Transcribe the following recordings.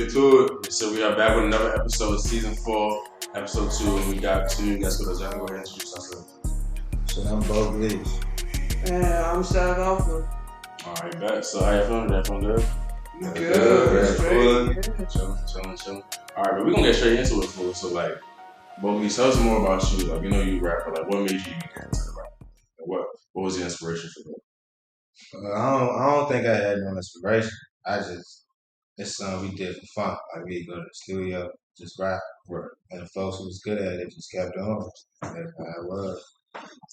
get to it. So we are back with another episode, season 4, episode 2, and we got 2 guys with us. Y'all can go ahead and introduce yourselves. So I'm BoGleesh. And I'm SavAlpha. Alright, back. So how you feeling? That feeling good? Good. Straight. Chilling. Alright, but we're gonna get straight into it, fool. So like, BoGleesh, tell us more about you. Like, we know you rap, but like, what made you even get into the rap? What was the inspiration for that? I don't think I had no inspiration. It's something we did for fun. Like we'd go to the studio, just rap, and the folks who was good at it just kept on. That's how it was.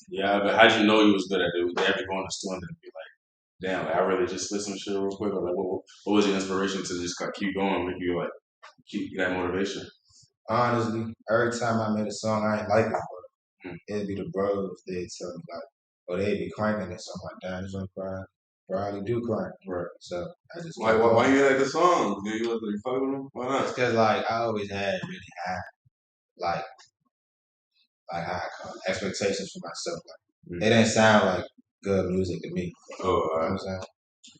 Yeah, but how'd you know you was good at it? Would they ever go in the store and be like, damn, like, I really just listen to shit real quick? Or like, what was your inspiration to just keep going, make you like keep that motivation? Honestly, every time I made a song, I ain't like it, but it'd be the bros. They'd tell me like, or they'd be cranking it, so I'm like, damn, this one crying. Probably do crank. Right. So I just why you like the song? Do you like the fuck with them? Why not? It's because like I always had really high, like high expectations for myself. Like it didn't sound like good music to me. Oh, you know what I'm saying?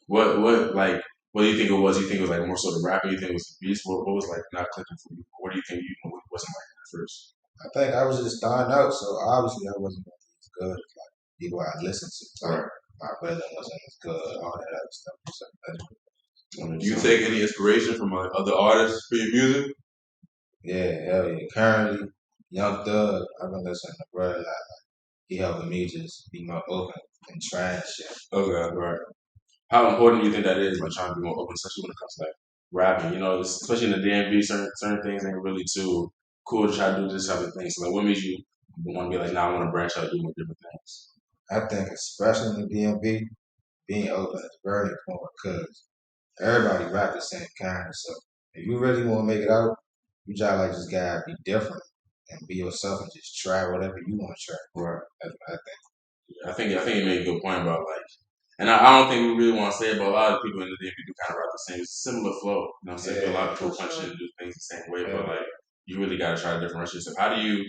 What do you think it was? You think it was like more sort of rapping? You think it was the beats? What was like not clicking for you? What do you think you wasn't like at first? I think I was just starting out, so obviously I wasn't going to be as good as like people I listened to. Like, my brother wasn't as good, all that other stuff. So do you take any inspiration from like other artists for your music? Yeah, hell yeah. Currently, Young Thug, I've been listening to brother a lot. Like, he helping me just be more open and trying shit. Okay, right. How important do you think that is, like trying to be more open, especially when it comes to like rapping? You know, especially in the DMV, certain things ain't really too cool to try to do this type of thing. So like, what made you want to be like, nah, I want to branch out, and do more different things? I think, especially in the DMV, being open is very important because everybody rap the same kind. So if you really want to make it out, you just gotta be different and be yourself and just try whatever you want to try. Right. That's what I think. I think you made a good point about like, and I don't think we really want to say it, but a lot of people in the DMV do kind of rap the same. It's a similar flow. You know what I'm saying? A lot of people punch in and do things the same way, but like, you really got to try to differentiate yourself. How do you,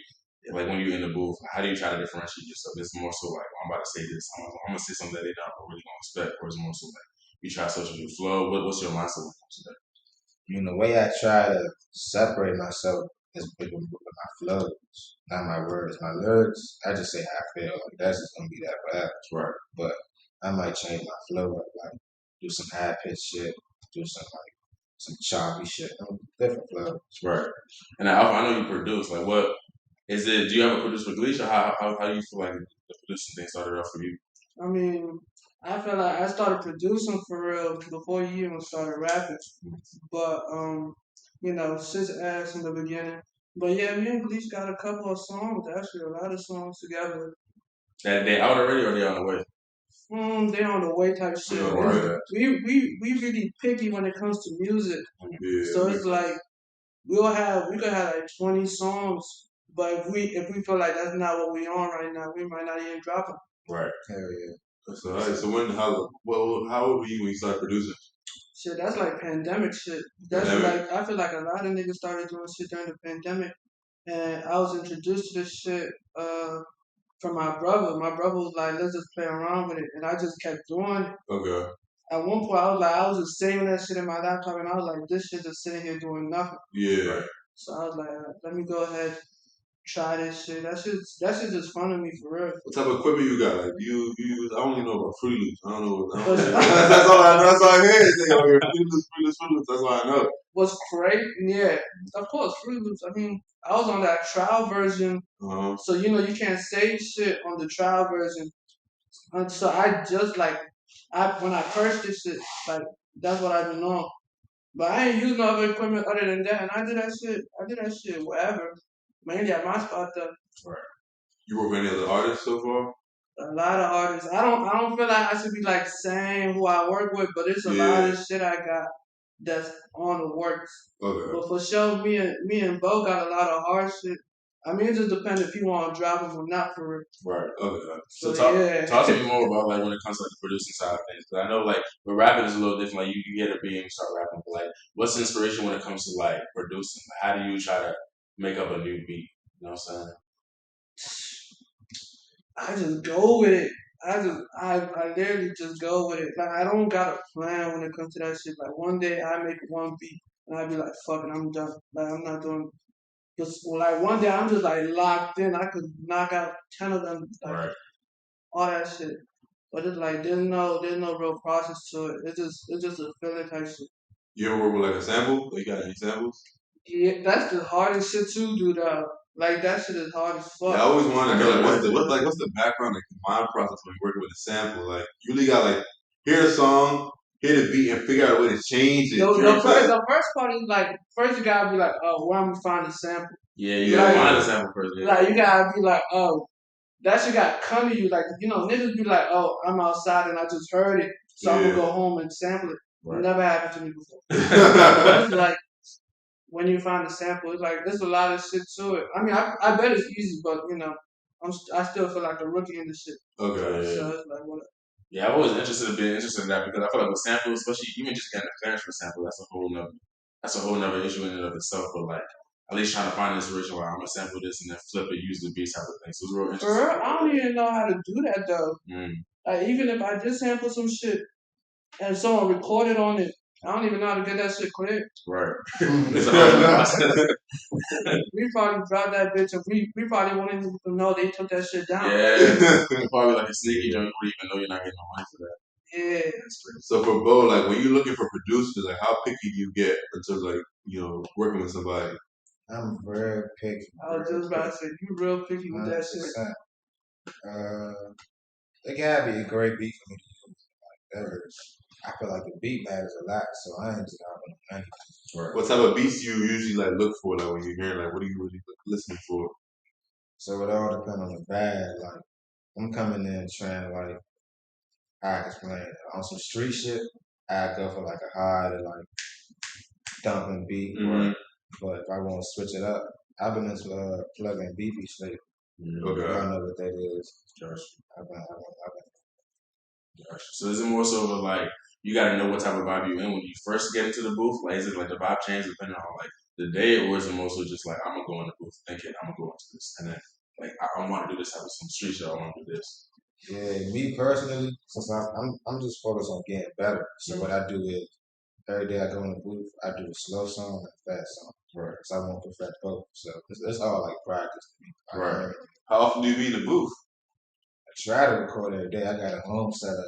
like when you're in the booth, how do you try to differentiate yourself? It's more so like, I'm about to say this, I'm going to say something that they don't really going to expect, or it's more so like, you try to social your flow. What's your mindset when it comes to that? The way I try to separate myself is with my flows, not my words. My lyrics, I just say how I feel. Like that's just gonna be that forever. Right. But I might change my flow up, like do some high pitched shit, do some choppy shit, different flows. Right. And I know you produce. Like, what is it? Do you have a producer for BoGleesh, or how do you feel like the producing thing started off for you? I mean, I feel like I started producing for real before you even started rapping. But since ass in the beginning. But yeah, me and Gleesh got a couple of songs, actually a lot of songs together. That they out already, or they on the way? They on the way type shit. Yeah, right. We really picky when it comes to music. Yeah, So it's like we could have like 20 songs, but if we feel like that's not what we on right now, we might not even drop them. Right. Hell yeah. So how old were you when you started producing? Shit, that's like pandemic shit. That's like I feel like a lot of niggas started doing shit during the pandemic, and I was introduced to this shit from my brother. My brother was like, "Let's just play around with it," and I just kept doing it. Okay. At one point, I was just saving that shit in my laptop, and I was like, "This shit just sitting here doing nothing." Yeah. So I was like, "Let me go ahead, try this shit." That shit just fun to me for real. What type of equipment you got? Like you use? I only know about Fruity Loops. I don't know. That's all I know. That's all I hear. Fruity Loops. That's all I know. What's great? Yeah, of course, Fruit Loops. I mean, I was on that trial version, so you can't save shit on the trial version. And so I just when I purchased it, like that's what I've been on. But I ain't using no other equipment other than that, and I did that shit wherever. Mainly at my spot though. Right. You work with any other artists so far? A lot of artists. I don't feel like I should be like saying who I work with, but it's a lot of shit I got that's on the works. Okay. But for sure, me and Bo got a lot of hard shit. I mean, it just depends if you want to drop them or not for real. Right. Okay. So talk to me more about like when it comes to like the producing side of things. Because I know like with rapping is a little different. Like you get a beat and you start rapping, but like what's the inspiration when it comes to like producing? How do you try to make up a new beat? You know what I'm saying? I just go with it. I literally just go with it. Like I don't got a plan when it comes to that shit. Like one day I make one beat, and I'd be like, fuck it, I'm done. Like I'm not doing. Just like one day I'm just like locked in. I could knock out 10 of them, like all that shit. But it's like there's no real process to it. It's just a feeling type shit. You ever work with like a sample? Like, you got any samples? Yeah, that's the hardest shit too, dude. Like that shit is hard as fuck. Yeah, I always wanted to know like what's the background, like the mind process when you're working with a sample? Like you really got like hear a song, hear the beat, and figure out a way to change it. The first part is like first you gotta be like, oh, where I'm gonna find a sample. Yeah, you gotta find a sample first. Yeah. Like you gotta be like, oh, that shit got come to you. Like niggas be like, oh, I'm outside and I just heard it, so I'm gonna go home and sample it. Right. It never happened to me before. It's like when you find a sample, it's like there's a lot of shit to it. I mean, I bet it's easy, but I still feel like a rookie in this shit. Okay. So it's like whatever. Yeah, I've always been interested in that because I feel like with samples, especially even just getting a clearance for sample, that's a whole nother issue in and of itself. But like at least trying to find inspiration where I'm gonna sample this and then flip it, use the beat type of thing. So it's real interesting. I don't even know how to do that though. Like even if I did sample some shit and someone recorded on it, I don't even know how to get that shit cleared. Right. We probably dropped that bitch and we probably won't even know they took that shit down. Yeah. Probably like a sneaky joint, you wouldn't even know you're not getting no money for that. Yeah. So for Bo, like when you're looking for producers, like how picky do you get in terms of like, working with somebody? I'm very picky. I was just about to say, you real picky with that shit. It gotta be a great beat for me to use. I feel like the beat matters a lot, so I ain't just out on anything. Right. What type of beats do you usually like look for? Like when you're hearing, like what are you really listening for? So it all depends on the vibe. Like I'm coming in trying to like, I can explain it. On some street shit, I go for like a hard like dumping beat. Mm-hmm. But if I want to switch it up, I've been into plug-in BB lately. Okay. I know what that is. Gosh. I've been. Gosh. So is it more so of like you got to know what type of vibe you in when you first get into the booth? Like is it like the vibe change depending on like the day, or is it more so just like I'm gonna go in the booth thinking I'm gonna go into this, and then like I want to do this type of some street shit, I want to do this. Yeah, me personally, since I'm just focused on getting better. So what I do is every day I go in the booth, I do a slow song and a fast song. Right. So I won't perfect both. So it's all like practice to me. Right. How often do you be in the booth? I try to record every day. I got a home setup.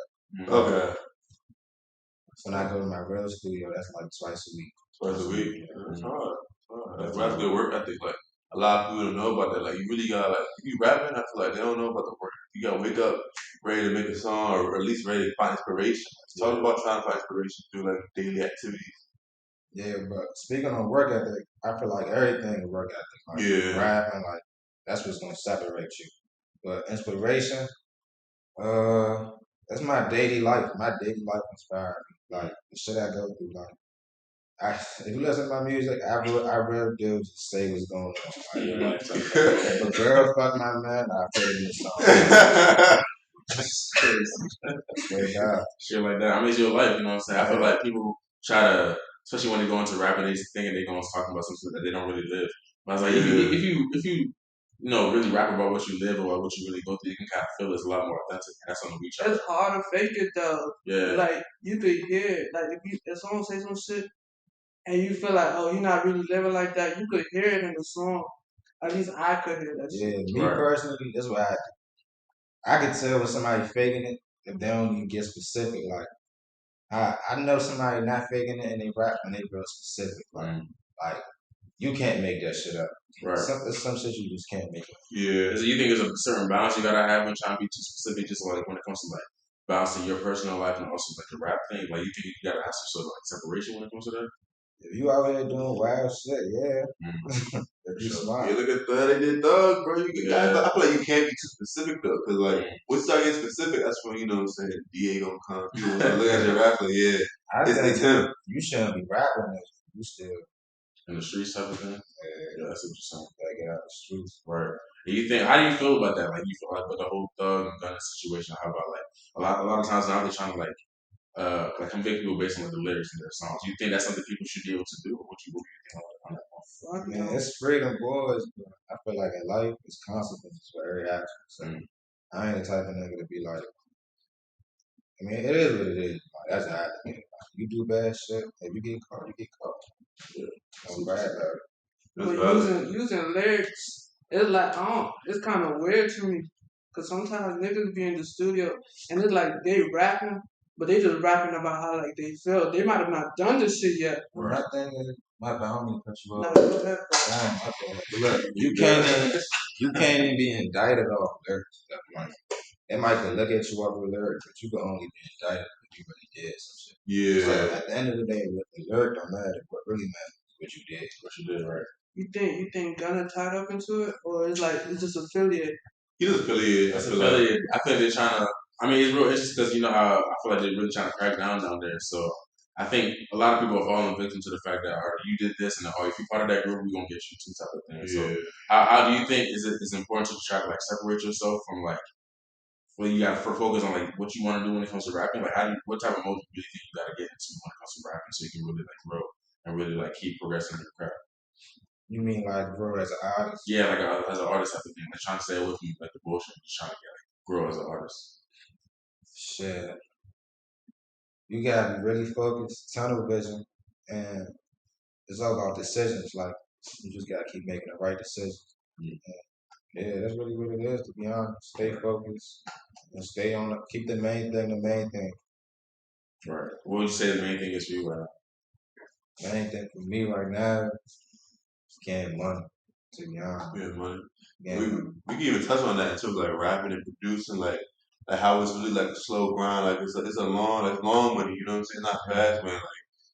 Okay. So when I go to my real studio, that's like twice a week. Twice a week. Yeah. That's hard. That's good work ethic. Like a lot of people don't know about that. Like you really gotta like if you rapping, I feel like they don't know about the work. You gotta wake up ready to make a song or at least ready to find inspiration. Talk about trying to find inspiration through like daily activities. Yeah, but speaking on work ethic, I feel like everything is work ethic. Like rapping, like that's what's gonna separate you. But inspiration, that's my daily life. My daily life inspires me. Like the shit I go through. Like if you listen to my music, I really do just say what's going on. Like, if a girl fuck my man, I put it in the song. Shit like that. I mean, it's your life, you know what I'm saying? I feel like people try to, especially when they go into rapping, they thinking they're going to talk about something that they don't really live. But I was like, if you really rap about what you live or what you really go through, you can kind of feel it's a lot more authentic, and that's something we try. It's hard to fake it though. Yeah. Like you could hear it. Like if someone say some shit and you feel like, oh, you're not really living like that, you could hear it in the song. At least I could hear that shit. Yeah, me personally, that's what I could tell when somebody faking it if they don't even get specific. Like I know somebody not faking it and they rap and they real specific. Like you can't make that shit up. Right. Some shit you just can't make up. Yeah. So you think there's a certain balance you gotta have when trying to be too specific, just like when it comes to like balancing your personal life and also like the rap thing? Like you think you gotta have some sort of like separation when it comes to that? If you out here doing wild shit, yeah. If you smart. Yeah, look at that. They did Thug, bro. I feel like you can't be too specific though, because like once you start getting specific, that's when what I'm saying. DA gonna come. People look at your rap like, yeah, it's him. You shouldn't be rapping this. You still in the streets type of thing. Yeah, that's what you're saying. Gotta get out the streets. Right. And you think? How do you feel about that? Like you feel like with the whole Thug and Gunna situation. How about like a lot of times now they're trying to like convict people based on like, the lyrics in their songs. Do you think that's something people should be able to do, or what do you think on that one? Man, it's freedom, boys. But I feel like in life, it's consequences for every action. So I ain't the type of nigga to be like. I mean, it is what it is. Like, that's how I think. Like, you do bad shit, if you get caught, you get caught. I'm bad at it. But using lyrics, it's like it's kind of weird to me, cause sometimes niggas be in the studio and it's like they rapping, but they just rapping about how like they feel. They might have not done this shit yet. My thing is, my bad, I don't mean to cut you off. Nah, go ahead, bro. Damn, my bad. But look, you can't even be indicted off lyrics. Like, they might could look at you off the lyrics, but you can only be indicted if you really did some shit. Yeah. So at the end of the day, what the lyric don't matter. What really matters is what you did. What you did, right? You think Gunna tied up into it, or it's just affiliated? He just affiliated. That's affiliated. I think they're trying to. I mean, it's real interesting because you know how I feel like they're really trying to crack down there. So I think a lot of people are falling victim to the fact that, all right, you did this, and if you're part of that group, we're gonna get you too, type of thing. Yeah. So how do you think it's important to try to like separate yourself from like, well, you got to focus on like what you want to do when it comes to rapping? Like, what type of mode do you really think you got to get into when it comes to rapping so you can really like grow and really like keep progressing in your craft? You mean like grow as an artist? Yeah, like as an artist type of thing. Like trying to stay away from like the bullshit, just trying to get like grow as an artist. Shit. You gotta be really focused, tunnel vision, and it's all about decisions. Like you just gotta keep making the right decisions. Yeah, that's really what it is. To be honest, stay focused and stay on. Keep the main thing the main thing. Right. What would you say the main thing is for you right now? Main thing for me right now is getting money. To be honest, Yeah, money. getting money. We can even touch on that in terms of like rapping and producing, like how it's really like a slow grind. Like it's a long money. You know what I'm saying? Not fast, man. Like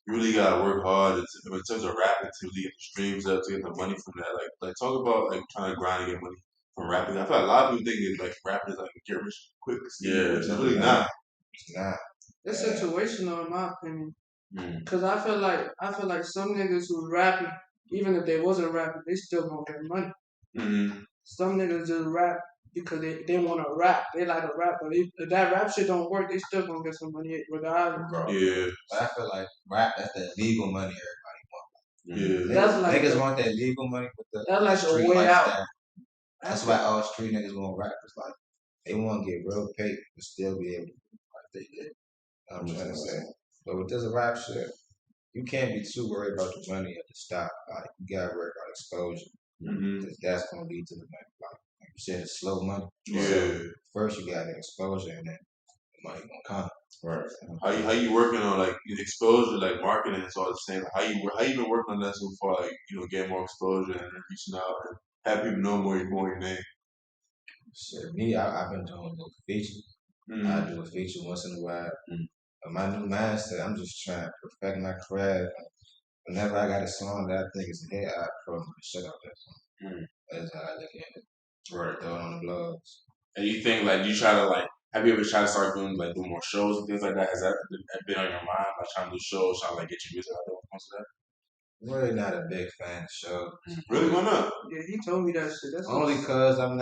you really gotta work hard in terms of rapping to really get the streams up, to get the money from that. Like talk about like trying to grind and get money from rapping. I feel like a lot of people think like rapping is like a get rich quick scheme, Yeah, which is really not. It's not. It's situational in my opinion. Mm. Cause I feel like some niggas who rapping, even if they wasn't rapping, they still gonna get money. Mm-hmm. Some niggas just rap because they want to rap. They like to rap, but if that rap shit don't work, they still gonna get some money regardless. Yeah. But I feel like rap, that's the legal money everybody wants. Yeah. That's like niggas the- want that legal money with the That's like the street way out. lifestyle. That's why all street niggas want rap. It's like they want to get real paid but still be able to do what they did. I'm trying to say. But with this rap shit, you can't be too worried about the money at the stop. Like you gotta worry about exposure. Mm-hmm. Because that's gonna lead to the money. Like you said, it's slow money. Yeah. So first you got the exposure and then the money gonna come. Right. How you working on like exposure, like marketing? It's all the same. How you been working on that so far? Like get more exposure and reaching out and have people know more your name. Shit, me, I've been doing little features. I do a feature once in a while. But my new mindset, I'm just trying to perfect my craft. Whenever I got a song that I think is a hit, I promote the shit out that song. That's how I look at it. Right. Throw it on the blogs. And you think like you try to like, have you ever tried to start doing more shows and things like that? Has that been on your mind? Like trying to do shows, trying to like get your music out there when it comes to that? I'm really not a big fan of shows. Really? Why not? Yeah, he told me that shit. That's Only cause I'm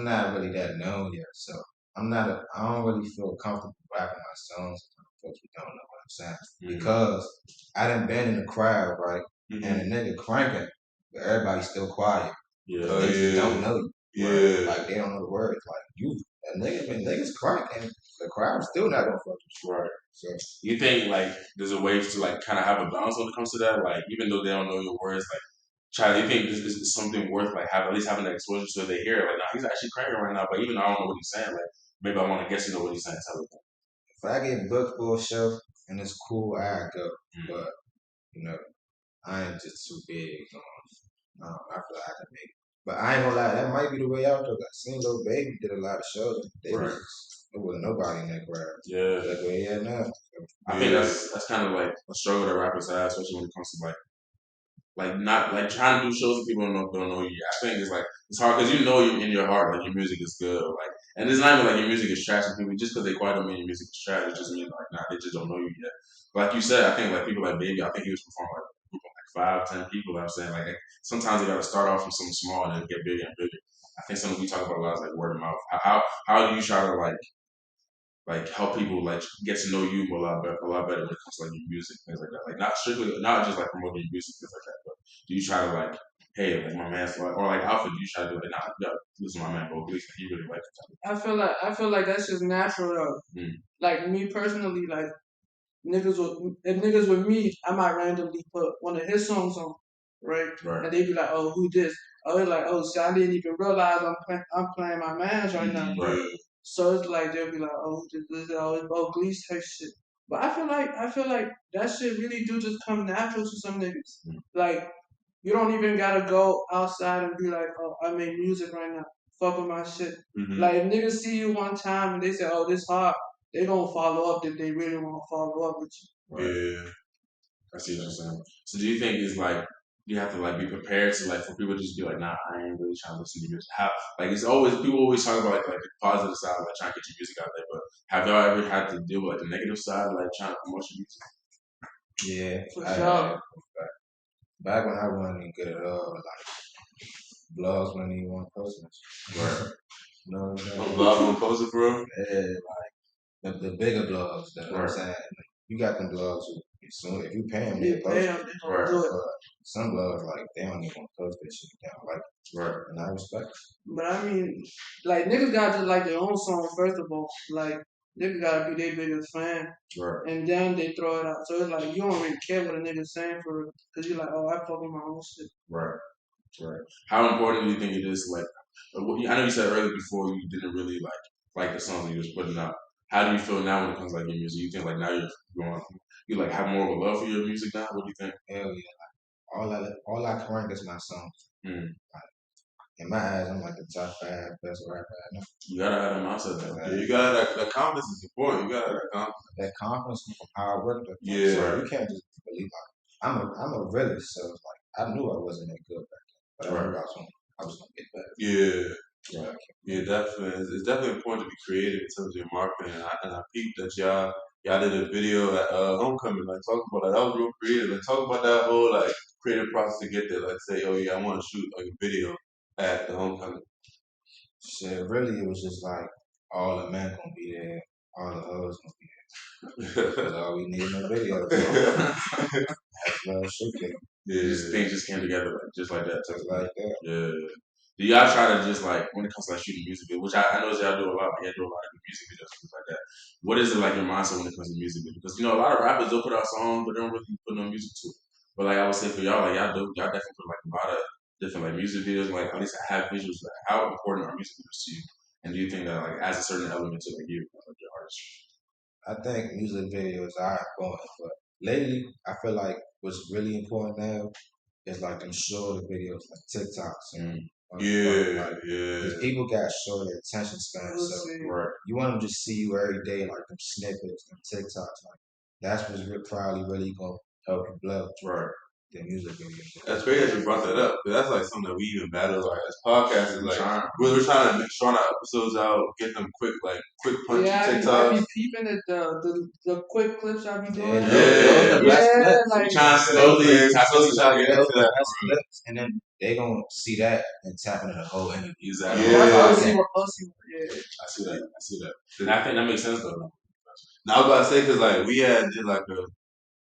not really that known yet. So I don't really feel comfortable rapping my songs if folks don't know what I'm saying. Because I done been in the crowd, right? And a nigga cranking, but everybody's still quiet. Yeah. They just don't know you. Yeah. Like they don't know the words. Like niggas cranking, the crowd's still not gonna fuck with you. Right. So You think like there's a way to like kind of have a balance when it comes to that? Like even though they don't know your words, like try. You think this is something worth like at least having that exposure so they hear it? Like, nah, he's actually cranking right now, but even though I don't know what he's saying, like maybe I want to guess you know what he's saying. Type of thing. if I get booked for a show and it's cool, I go. But I ain't just too big. I feel like I can make it. But I ain't gonna lie, that might be the way out though. I seen Lil Baby did a lot of shows. There wasn't nobody in that crowd. Yeah. That's where he at now. I think that's kind of like a struggle that rappers have, especially when it comes to like not like trying to do shows and people don't know you. I think it's hard because you know in your heart like your music is good, like, and it's not even like your music is trash. And people just because they quiet don't mean your music is trash. It just means like nah, they just don't know you yet. Like you said, I think like people like Baby, I think he was performing like a group of like 5, 10 people. I'm saying like sometimes they got to start off from something small and then get bigger and bigger. I think something we talk about a lot is like word of mouth. How do you try to like help people like get to know you a lot better when it comes to like your music, things like that. Like not just like promoting your music, things like that, but do you try to like, hey, like my man's like, or like Alpha, do you try to do like, nah, you gotta listen to my man BoGleesh, he really likes it. I feel like that's just natural though. Like me personally, like if niggas with me, I might randomly put one of his songs on, right? And they be like, oh, who this? Oh, it's like, oh, see, I didn't even realize I'm playing my man's right now. Right. So it's like they'll be like, oh, this is always BoGleesh type shit. But I feel like that shit really do just come natural to some niggas. Like you don't even gotta go outside and be like, oh, I make music right now. Fuck with my shit. Like if niggas see you one time and they say, oh, this hard, they gonna follow up if they really want to follow up with you. Right. Yeah. I see what you're saying. So do you think it's like you have to like be prepared to like for people to just be like, nah, I ain't really trying to listen to music. How like it's always people always talk about like the positive side, like trying to get your music out there. But have y'all ever had to deal with like the negative side, like trying to promote your music? Yeah, For sure. Back when I wasn't even good at all, like blogs wasn't even one posting. Right. You know what I'm saying? Blogs won't post it, bro. Yeah, like the bigger blogs. That I'm saying, you got them blogs who, if you pay them, they post it. Right. But some blogs like they don't even want to post that shit down, like right. And I respect it. But I mean, like niggas gotta just like their own song first of all. Like niggas gotta be their biggest fan, right? And then they throw it out. So it's like you don't really care what a nigga's saying for real, cause you're like, oh, I fuck with my own shit. Right. Right. How important do you think it is? Like, I know you said earlier before you didn't really like the songs you was putting out. How do you feel now when it comes to like your music? You think like now you like have more of a love for your music now? What do you think? Hell yeah! Like all I can rank is my songs. Like, in my eyes, I'm like the top 5 best rapper I know. You gotta have that mindset though. Yeah, you gotta that confidence is important. You gotta have that confidence. That confidence from how I worked. Yeah. So you can't just believe I'm a realist, so it's like I knew I wasn't that good back then, but I knew I was gonna get better. Yeah. Right. Yeah, definitely. It's definitely important to be creative in terms of your marketing. And I peeped that y'all did a video at Homecoming, like talk about that. That was real creative. Like talk about that whole like creative process to get there. Like say, oh yeah, I want to shoot like a video at the Homecoming. Shit, really, it was just like all the men gonna be there, all the hoes gonna be there. That's all we need in the video. That's love shoot there. Yeah, things just came together just like that. Just like that. Yeah. Do y'all try to just like when it comes to like shooting music videos, which I know y'all do a lot, but y'all do a lot of music videos and stuff like that. What is it like your mindset when it comes to music videos? Because a lot of rappers they'll put out songs, but they don't really put no music to it. But like I would say for y'all, like y'all definitely put like a lot of different like music videos, like at least have visuals. Like how important are music videos to you? And do you think that like adds a certain element to like you, like your artistry? I think music videos are important, but lately I feel like what's really important now is like them shorter videos, like TikToks. Yeah. Because people got shorter attention spans, so you want them to see you every day, like them snippets, them TikToks. Like that's what's probably really gonna help you blow. Right. The music videos. That's great that you brought that up. Because that's like something that we even battle like as podcasters. Like we're trying to make strong episodes out, get them quick punchy TikToks. I be peeping at the quick clips I be doing. Like trying to slowly try to get into that. Clips, and then they gonna see that and tap into the whole interview. Exactly. I see that. And I think that makes sense though. Now I was about to say because like we did like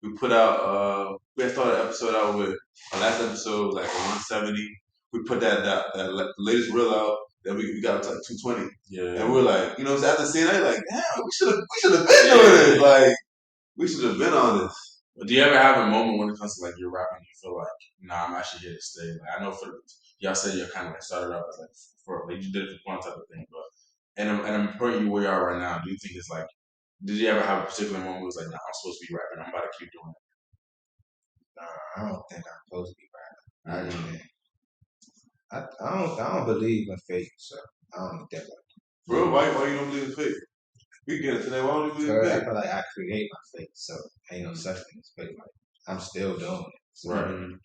we put out we had started an episode out with our last episode was like 170. We put that the latest reel out. Then we got up to like 220. Yeah. And we're like, after seeing that, like, damn, we should have been doing it. Like, we should have been on this. But do you ever have a moment when it comes to like your rapping, you feel like, nah, I'm actually here to stay? Like, I know y'all said you're kind of like started out as like you did it for fun type of thing, but and I'm putting you where you are right now. Do you think it's like, did you ever have a particular moment where it was like, nah, I'm supposed to be rapping, I'm about to keep doing it? Nah, I don't think I'm supposed to be rapping. I don't believe in fate, so I don't need that. Bro, why you don't believe in fate? We get it today. Why don't you believe in fate? I feel like I create my fate, so ain't no such thing as fate. Like I'm still doing it. So right.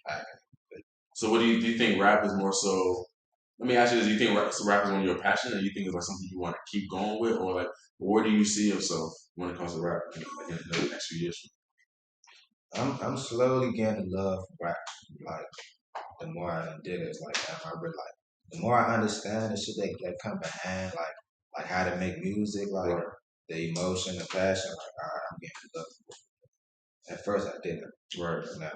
So what do you think rap is more so? Let me ask you this: do you think rap is one of your passion, or do you think it's like something you want to keep going with, or like where do you see yourself when it comes to rap in the next few years? I'm slowly getting love for rap. Like the more I did it, it's like I really like. The more I understand the shit that come behind, like how to make music, like the emotion, the passion, like all right, I'm getting love. At first I didn't. Right. Now,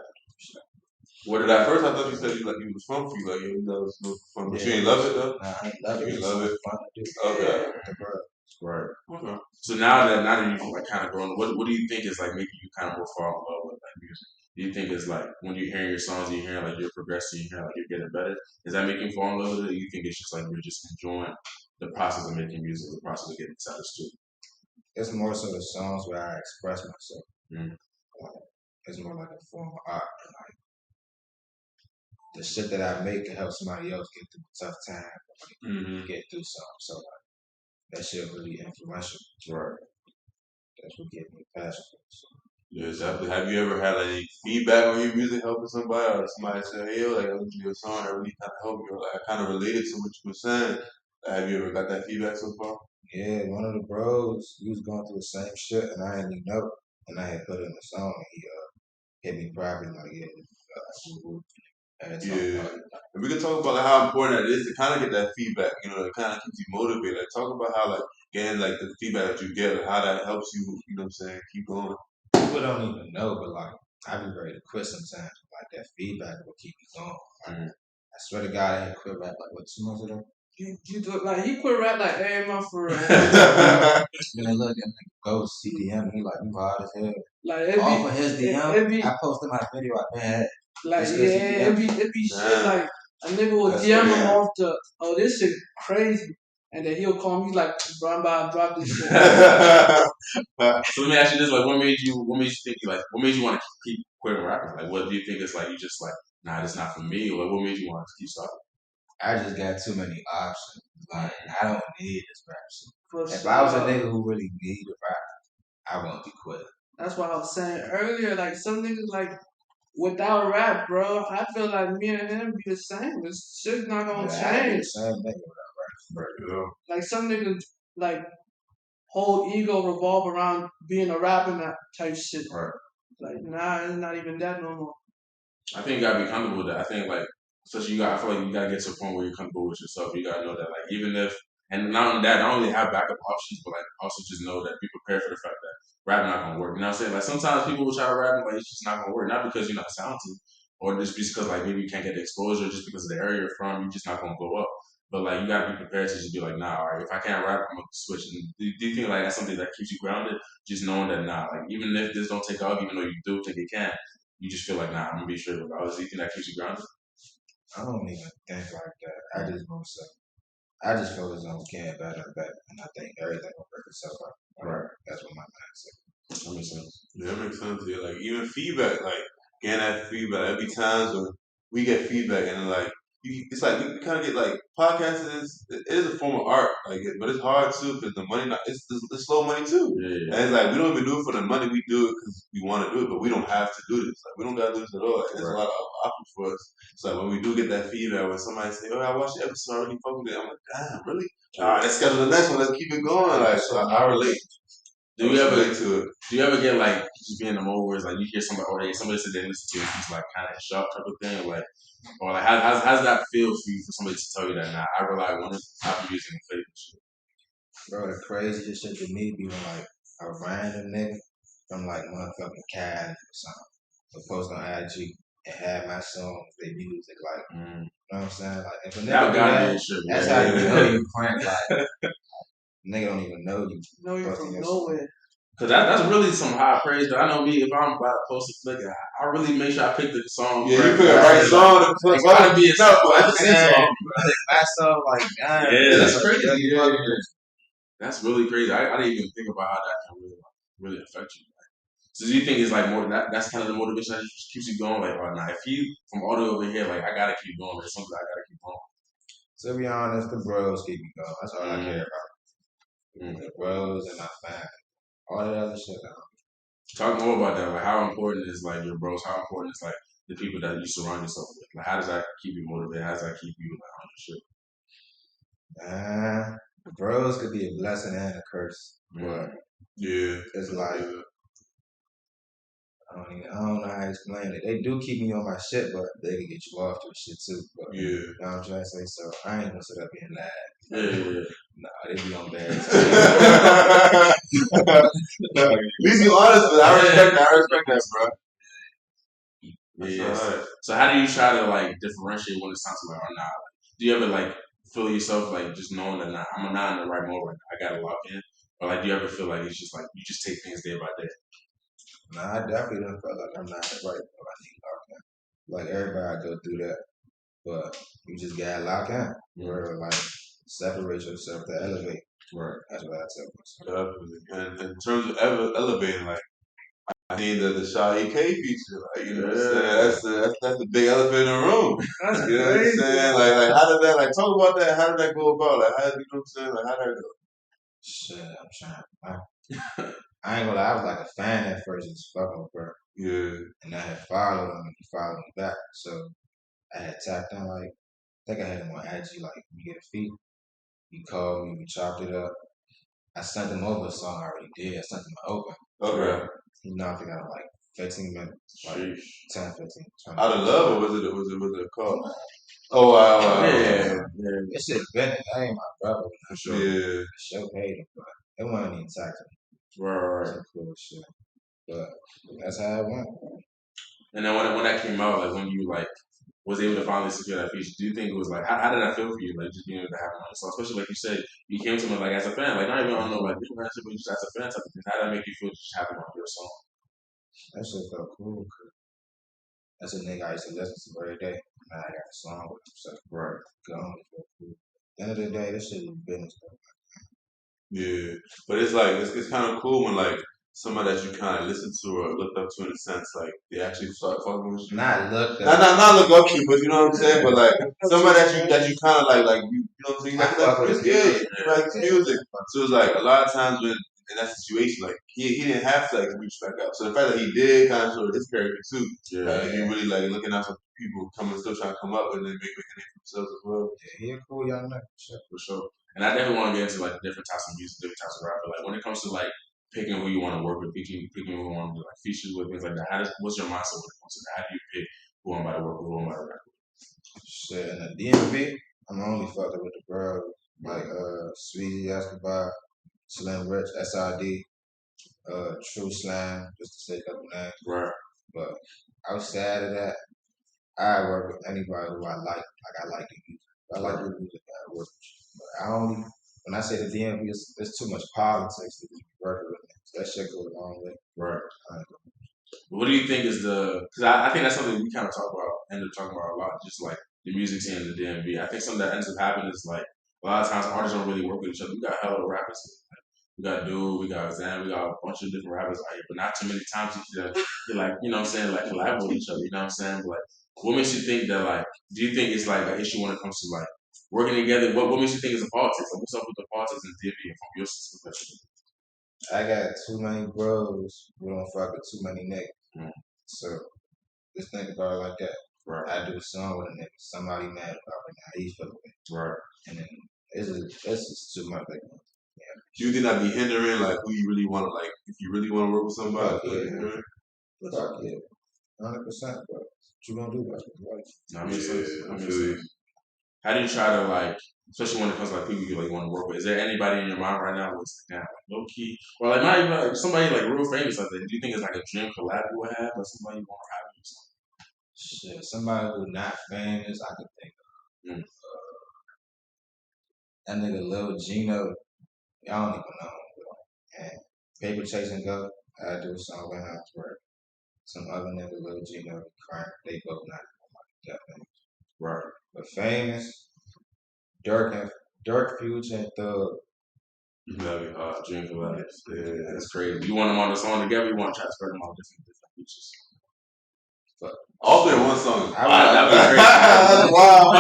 what did at first I thought you said you was fun for you, like you know it's fun, but you ain't love it though. Nah, I love it. You love it. Fun to do. Okay. The bro. Right. Okay. So now that you've like kind of grown, what do you think is like making you kind of more fall in love with like music? Do you think it's like when you're hearing your songs, you're hearing like you're progressing, you're hearing like you're getting better? Is that making you fall in love with it? Or you think it's just like you're just enjoying the process of making music, the process of getting inside the studio? It's more so the songs where I express myself. Mm. It's more like a form of art. Like the shit that I make can help somebody else get through a tough time, or get through something. So like that shit really influential. Right. That's what gave me passion. So. Yeah, exactly. Have you ever had any feedback on your music helping somebody, or somebody said, "Hey, yo, like I listened to your song, that really kind of helped me," or like I kind of related to what you were saying? Have you ever got that feedback so far? Yeah, one of the bros, he was going through the same shit, and I didn't even know. And I had put it in the song, and he hit me privately like, Yeah. And we can talk about like how important it is to kind of get that feedback. You know, it kind of keeps you motivated. Like, talk about how like getting like the feedback that you get, like, how that helps you. You know what I'm saying? Keep going. People don't even know, but like I be ready to quit sometimes. Like that feedback will keep me going. Like, I swear to God, I had quit rap like what 2 months ago. You do like he quit rap like every month for real. Then look and go CDM. He like you hard as hell. Like it Off be, of his DM, I posted my video I had. Like yeah, it be shit like a nigga will DM him off the this shit crazy, and then he'll call me like bro, I'm about to drop this shit. So let me ask you this: like, what made you think like what made you want to keep quitting rapping? Like, what do you think is like you just like nah, it's not for me? Or like, what made you want to keep stopping? I just got too many options. Like I don't need this rap shit. If I was a nigga who really needed rap, I won't be quitting. That's what I was saying earlier. Like some niggas like without rap, bro, I feel like me and him be the same. This shit's not gonna change. The same nigga without rap. Like some niggas like whole ego revolve around being a rapper and that type shit. Right. Like nah, it's not even that no more. I think you gotta be comfortable with that. I think like especially I feel like you gotta get to a point where you're comfortable with yourself. You gotta know that like even if and not only that, not only have backup options, but like also just know that be prepared for the fact that rap not gonna work. You know what I'm saying? Like sometimes people will try to rap and like it's just not gonna work. Not because you're not talented or just because like maybe you can't get the exposure just because of the area you're from, you're just not gonna blow up. But like you gotta be prepared to just be like, nah, all right, if I can't rap, I'm gonna switch. And do you think like that's something that keeps you grounded? Just knowing that nah, like even if this don't take off, even though you do think it can, you just feel like nah, I'm gonna be straight regardless. Do you think that keeps you grounded? I don't even think like that. I just want to I just focus on getting better and better, and I think everything will work itself out. Right. That's what my mindset. That makes sense. Yeah, that makes sense. Yeah, like even feedback, like getting that feedback. There'll be times when we get feedback and like it's like you kind of get like podcasting it is a form of art, like but it's hard too because the money not it's slow money too. Yeah. And it's like we don't even do it for the money. We do it because we want to do it, but we don't have to do this. Like we don't gotta do this at all. Like, there's a lot of options for us. So when we do get that feedback, when somebody say, "Oh, I watched the episode, I really fuck with it," I'm like, "Damn, really? All right, let's schedule the next one. Let's keep it going." Like so I relate. Do you ever get like just being in the mode where it's like you hear somebody or hey, somebody said they listen to it, it's like kind of shock type of thing, like or like how's that feel for you for somebody to tell you that now I rely on it, I've been using the fake shit. Bro, the craziest shit to me be when like a random nigga from like motherfucking Cali or something will post on IG and have my songs, their music, like you know what I'm saying? Like if a nigga do that, that's how you know you crank. Like nigga don't even know you. Know you from nowhere. Cause that's really some high praise. But I know me, if I'm about to post a flick, I really make sure I pick the song. Yeah, you pick the right song. It's gotta be a song. My song, like, yeah, that's crazy. Yeah. That's really crazy. I didn't even think about how that can really affect you. So do you think it's like more that's kind of the motivation that just keeps you going? Like, oh, nah, if you from all the way over here, like I gotta keep going. There's something I gotta keep going. To be honest, the bros keep me going. That's all I care about. The bros and my family. All that other shit. Talk more about that. Like, how important is like your bros? How important is like the people that you surround yourself with? Like, how does that keep you motivated? How does that keep you like on your shit? The bros could be a blessing and a curse, but it's like I don't know how to explain it. They do keep me on my shit, but they can get you off your shit too. But, you know what I'm trying to say? So I ain't gonna sit up here and laugh. Nah, they be on bad. At least you honest, but I respect that, bro. Yeah. So how do you try to like differentiate when it sounds like or not? Do you ever like feel yourself like just knowing that I'm not in the right mode right now? I gotta lock in. Or like, do you ever feel like it's just like you just take things day by day? Nah, I definitely don't feel like I'm not right. I need lock in. Like everybody go through that, but you just gotta lock in. Or like separate yourself to elevate. Right. That's what I tell myself. Definitely. And in terms of elevating, like I need the Sha EK feature. Like, you know what I'm saying? That's the big elephant in the room. That's You know what I'm crazy. saying? Like how did that talk about that? How did that go about? Like how, you know what I'm saying? Like how did that go? Shit, I'm trying. I ain't gonna lie, I was like a fan at first, just fucking with her. Yeah. And I had followed him and he followed me back. So I had tapped in like, I think I had him on IG, like, we get a feat. He called me, we chopped it up. I sent him over a song I already did. I sent him an open. Okay. He knocked it out in like 15 minutes. Like 10, 15, 20. Out of love, or was it a call? Oh wow. Yeah. This shit Bennett, that ain't my brother. For sure. Yeah. The show paid him, but it wasn't even taxing. Right. Some cool shit. But that's how it went. And then when that came out, like when you like was able to finally secure that feature, do you think it was like how did that feel for you? Like just being able to have it on the song, especially like you said, you came to him like as a fan, like not even on no like big friendship, but just as a fan type of thing. How did that make you feel just having it on your song? That shit felt cool. Cause that's a nigga I used to listen to every day. Now I got a song with him. So Right. Gone feel cool. At the end of the day, this shit is business though. Yeah, but it's like it's kind of cool when like somebody that you kind of listen to or looked up to in a sense, like they actually start fucking with you. Not look up. Not look up to, but you know what I'm saying. But like somebody that you kind of like you know what I'm saying. You like his music. So it's like a lot of times when in that situation, like he didn't have to like reach back out. So the fact that he did kind of show his character too. Yeah. Like he really like looking out for people still trying to come up and then make a name for themselves as well. Yeah, he a cool young man. For sure. And I definitely want to get into like different types of music, different types of rap. But like when it comes to like picking who you want to work with, picking who you want to do like features with, things like that. What's your mindset when it comes to that? How do you pick who I'm about to work with, who I'm about to rap with? Shit, in the DMV, I'm only fucking with the girls like Sweetie Escobar, Slim Rich, SID, True Slam, just to say a couple names. Right. But outside of that, I work with anybody who I like. Like I like the music. I like the music. I work with you. But I only when I say the DMV, it's too much politics to be working with me. So that shit goes a long way. Right. What do you think is because I think that's something we kind of end up talking about a lot, just like the music scene in the DMV. I think something that ends up happening is like a lot of times artists don't really work with each other. We got hella rappers. Like, we got Dude, we got Zan, we got a bunch of different rappers out here, but not too many times you can like, you know what I'm saying, like collaborate with each other, you know what I'm saying? But like, what makes you think that like, do you think it's like an issue when it comes to like working together? What makes you think it's a politics? Like, what's up with the politics in the DMV from your perspective? I got too many bros who don't fuck with too many niggas. So just think about it like that. Right. I do a song with a nigga, somebody mad about it now, he's feeling it. Right. And then it's just too much. Like, do you think that be hindering like who you really want to like if you really want to work with somebody? Fuck yeah. 100%. But what you gonna do about it? Like, I mean, how do you try to like, especially when it comes to like people you like want to work with? Is there anybody in your mind right now who's like, low key, or like not even like somebody like real famous like that? Do you think it's like a dream collab you would have, or somebody you want to have? Shit, somebody who's not famous, I could think of. That nigga Lil Gino, y'all don't even know him. And Paper Chase and Go, I do a song with him for some other nigga Lil Gino, Crank. They both not that famous. Right. But famous, Dirk Future and Thug. That'd be hard. Dream collab. Yeah, that's crazy. You want them on the song together? You want to try to spread them on different features? But all in one song. That'd be crazy. Wow. I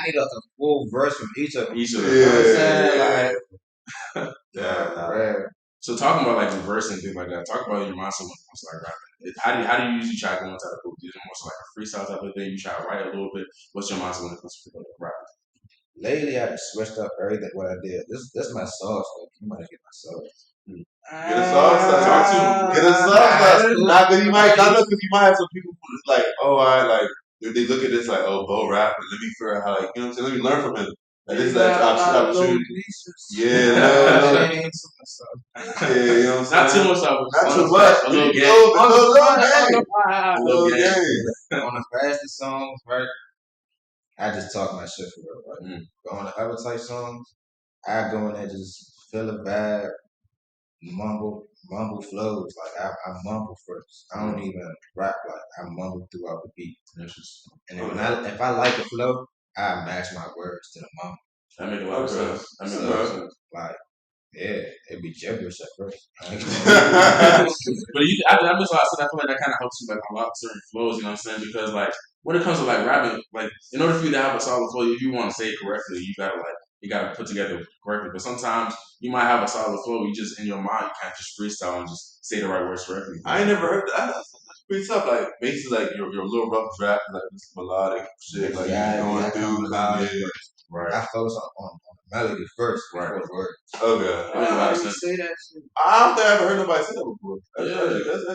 need a full verse from each of them. So talking about like reversing and things like that, talk about your mindset when it comes to like rapping. How do you usually try to go into the book? Is it more so like a freestyle type of thing? You try to write a little bit. What's your mindset when it comes to rapping? Lately, I just switched up everything what I did. This my sauce. Like, you might get my sauce. Get a sauce. Get a sauce. Not because you might have some people who's like, oh, I like they look at this like, oh, Bo rap, and let me figure out how like you know what I'm saying. Let me learn from him. Like, this is that opportunity. Yeah, no. Yeah, you know what I'm saying. Not too much stuff. Not too much. A little game. A little game. On the fastest songs, right? I just talk my shit for real, right? But on the other type songs, I go in there just feel a vibe, mumble flows. Like I mumble first. I don't even rap. Like I mumble throughout the beat. Interesting. And then if I like the flow, I match my words to the mumble. That makes a lot of sense. That makes a lot of sense. Like, yeah, it'd be gibberish at first. But I just like I said, I feel like that kind of helps you like unlock certain flows. You know what I'm saying? Because like when it comes to like rapping, like in order for you to have a solid flow, if you want to say it correctly, you gotta put together correctly. But sometimes you might have a solid flow, you just in your mind you can't just freestyle and just say the right words correctly. I ain't never heard that. That's pretty tough. Like basically, like your little rough draft, like this melodic shit, like going through. Right. I focus on the melody first, right? Word. Okay. I don't say that shit. I don't think I ever heard nobody say that before.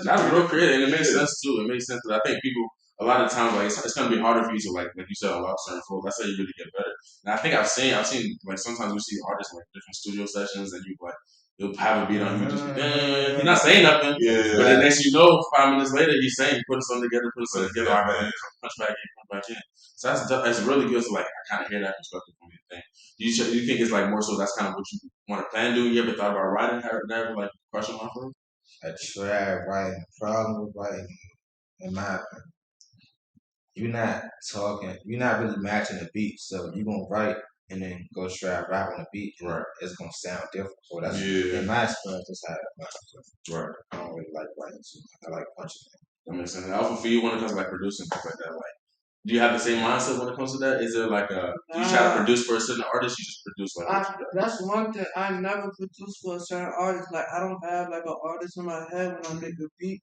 That's real creative, and it makes sense too. It makes sense because I think people a lot of times like it's gonna be harder for you to like you said unlock certain flows. That's how you really get better. And I think I've seen like sometimes we see artists like different studio sessions, and you'll have a beat on him, just he's not saying nothing. Yeah. But then next you know, 5 minutes later he's saying put something together, punch back in. So that's really good. So like I kind of hear that perspective from your thing. Do you think it's like more so that's kind of what you want to plan doing? You ever thought about writing? Never like question my phone? I tried writing. The problem with writing, in my opinion, you're not really matching the beat. So you're gonna write and then go try rap on the beat. Right. It's gonna sound different. So that's in my experience, that's how it works. Right. I don't really like writing too much. I like punching it. That makes sense. Also for you when it comes to like producing stuff like that, like do you have the same mindset when it comes to that? Is there like do you try to produce for a certain artist? You just produce like that's one thing. I never produce for a certain artist. Like I don't have like an artist in my head when I make a beat.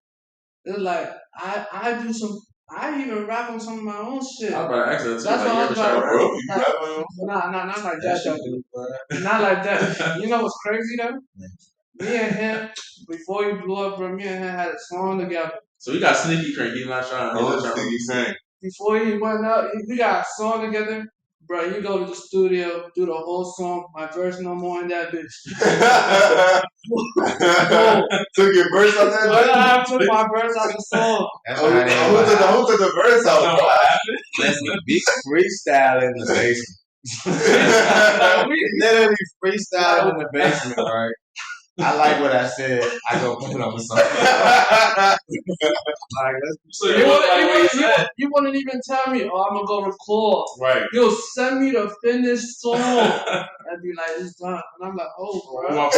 It's like I do some. I even rap on some of my own shit. I was about to ask that too. That's like, what I was about to you rap on your own? Nah, not like that. Not like that. You know what's crazy though? Me and him, before he blew up, bro, me and him had a song together. So you got sneaky crank. He's not trying. Before he went up, we got a song together. Bro, you go to the studio, do the whole song, my verse no more in that bitch. Took your verse out that bitch? I took my verse out the song. Who took the verse out? Listen, big freestyle in the basement. Literally freestyle in the basement, right? I like what I said. I go put it on the song. So you wouldn't even tell me, oh, I'm gonna go record. Right. You'll send me the finished song. I'd be like, it's done. And I'm like, oh, bro. Nah,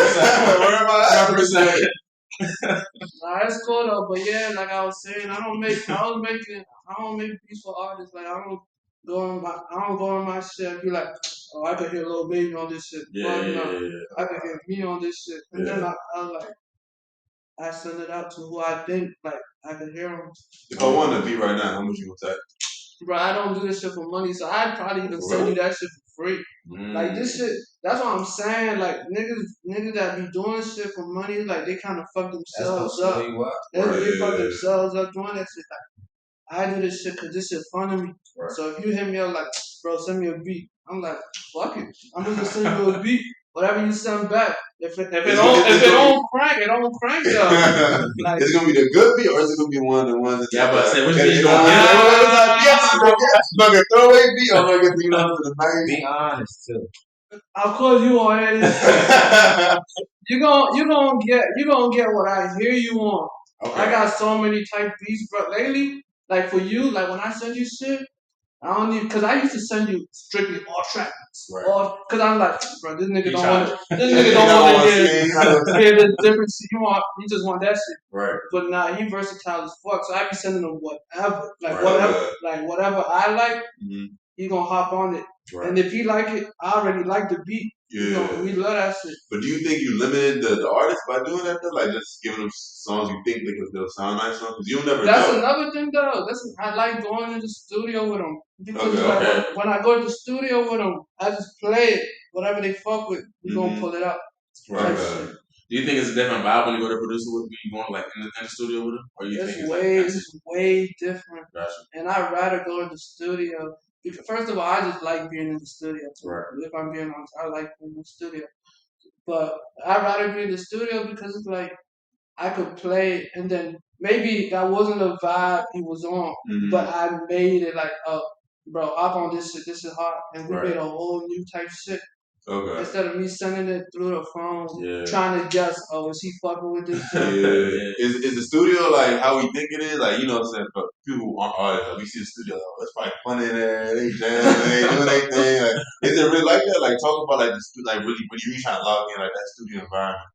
it's cool though. But yeah, like I was saying, I don't make beats for artists. Like I don't go in my shit and be like, oh, I could hear Lil Baby on this shit. Yeah. I could hear me on this shit. And then I send it out to who I think like I can hear them. If I want to beat right now, how much you gonna take? Bro, I don't do this shit for money, so I'd probably even send you that shit for free. Like this shit, that's what I'm saying. Like niggas that be doing shit for money, like they kind of fuck themselves up. They fuck themselves up doing that shit. Like I do this shit because this shit fun to me. Right. So if you hit me up like, bro, send me a beat, I'm like, fuck it. I'm just gonna send you a beat. Whatever you send back. If it don't crank though. Like, is it gonna be the good beat or is it gonna be one of the ones that but say which beat you gonna get? Throwaway beat or am I gonna get on to the main? Be honest too. Of course you on it. You gonna get what I hear you on. Okay. I got so many type beats, bro. Lately, like for you, like when I send you shit, I don't need, cause I used to send you strictly all tracks, right. Cause I'm like, bro, this nigga don't want to hear this different shit. You just want that shit, right? But nah, he versatile as fuck, so I be sending him whatever, whatever I like. Mm-hmm. He gonna hop on it, right. And if he like it, I already like the beat. Yeah, we love that shit. But do you think you limited the artist by doing that though? Like just giving them songs you think they'll sound nice on? Because you'll never. That's another thing though. I like going in the studio with them because when I go to the studio with them, I just play it. Whatever they fuck with, we gonna pull it up. Right. Do you think it's a different vibe when you go to producer with you going like in the studio with them, or you think it's way different? Gotcha. And I'd rather go to the studio. First of all, I just like being in the studio. Right. If I'm being honest, I like being in the studio. But I'd rather be in the studio because it's like I could play and then maybe that wasn't the vibe he was on, but I made it like, bro, hop on this shit. This is hot, and we made a whole new type shit. Okay. Instead of me sending it through the phone, trying to guess, oh, is he fucking with this shit? Yeah. Is the studio like how we think it is? Like, you know what I'm saying? But people who aren't artists, like, we see the studio, oh, it's probably funny in there, they jamming, they doing their thing. Like, is it really like that? Like, talk about like like really when you trying to log in like that studio environment.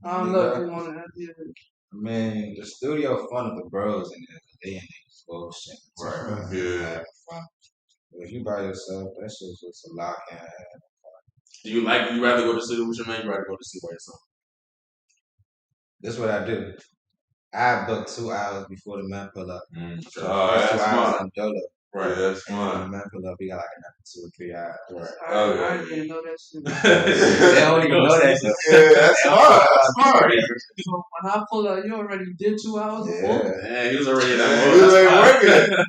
I don't know if you want to. I mean, the studio fun of the bros in there, they in there bullshit. Right. Yeah. Fun. But if you by yourself, that shit's just a lock in. Do you rather go to the studio with your man? You rather go to the studio by yourself? This is what I do. I book 2 hours before the man pull up. So that's 2 hours I'm dolo. Right, that's smart. When the man pull up, we got like another 2 or 3 hours. Right. I didn't even know that shit. They don't even know that shit. Yeah, that's smart. That's smart. So when I pull up, you already did 2 hours before? Yeah, he was already in that mode. He was already working.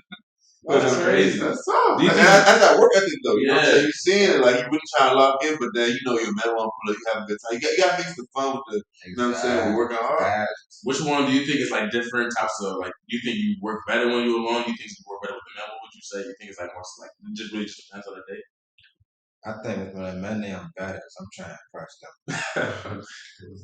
That's crazy. That's tough. That's that work ethic though. You know what I'm saying? You're seeing it like you really trying to lock in, but then you know your man won't pull up. You have a good time. You got to mix the fun with the. You know what I'm saying? We're working hard. Which one do you think is like different types of like? Do you think you work better when you're alone? Do you think you work better with the man? What would you say? You think it's like more like it just really just depends on the day? I think when I'm in there, I'm better because I'm trying to impress them.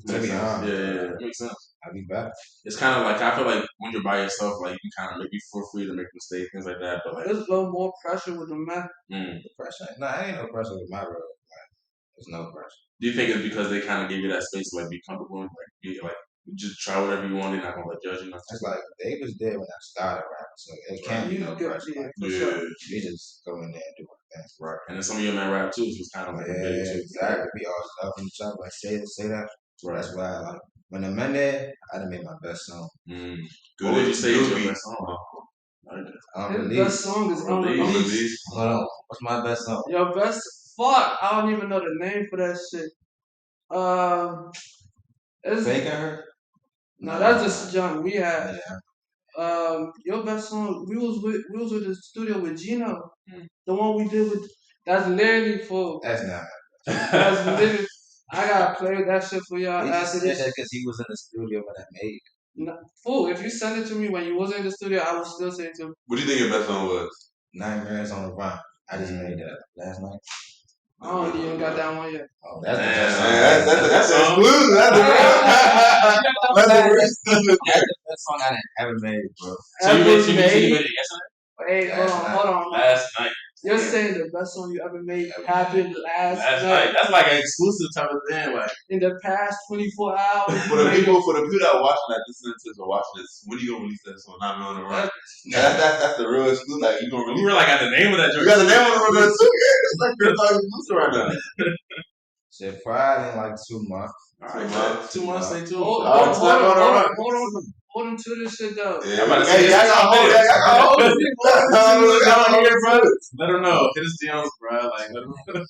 To be honest, yeah, it makes sense. I'll be better. It's kind of like I feel like when you're by yourself, like you can kind of maybe feel free to make mistakes, things like that. But like there's a little more pressure with the man. The pressure, ain't no pressure with my role. Like, there's no pressure. Do you think it's because they kind of give you that space to like be comfortable, and, like be like just try whatever you want, they're not gonna like judge you? It's like they was there when I started rapping, so it can't be no pressure. Like, you just go in there and do things. Right. And then some of your man rap too, so it's kind of like exactly. We all loving each other, like say that. Right. That's why like when I'm in there, I done made my best song. What would you say is your best song? His best song is Unreleased. Hold on. What's my best song? Your best? Fuck, I don't even know the name for that shit. Faking Her? No, that's just John. We had. Your best song. We was with the studio with Gino. The one we did with. That's literally for. That's not. That's literally. I gotta play that shit for y'all after this. Because he was in the studio when I made it. No, fool, if you send it to me when you wasn't in the studio, I would still say it to you. What do you think your best song was? Nightmares on the Run. I just made that last night. I don't even got that one yet. Oh, that's the best song. That's the best song I ever made, bro. So you made it yesterday? Wait, hold on. Last night. You're saying the best song you ever made happened last night. That's like an exclusive type of thing. Like in the past 24 hours. For the people that are watching that, listening to this or watching this, when you gonna release that song? Not me on the run. That's the real exclusive. Like you gonna release? We were like at the name of that joke. You got the name on the run too. Yeah, it's like CurbTalks exclusive right now. Shit, probably in like 2 months. 2 months, stay tuned. Hold on to this shit though. Yeah, I got hold it. Let them know. Hit his DMs, bro. Like, let them know.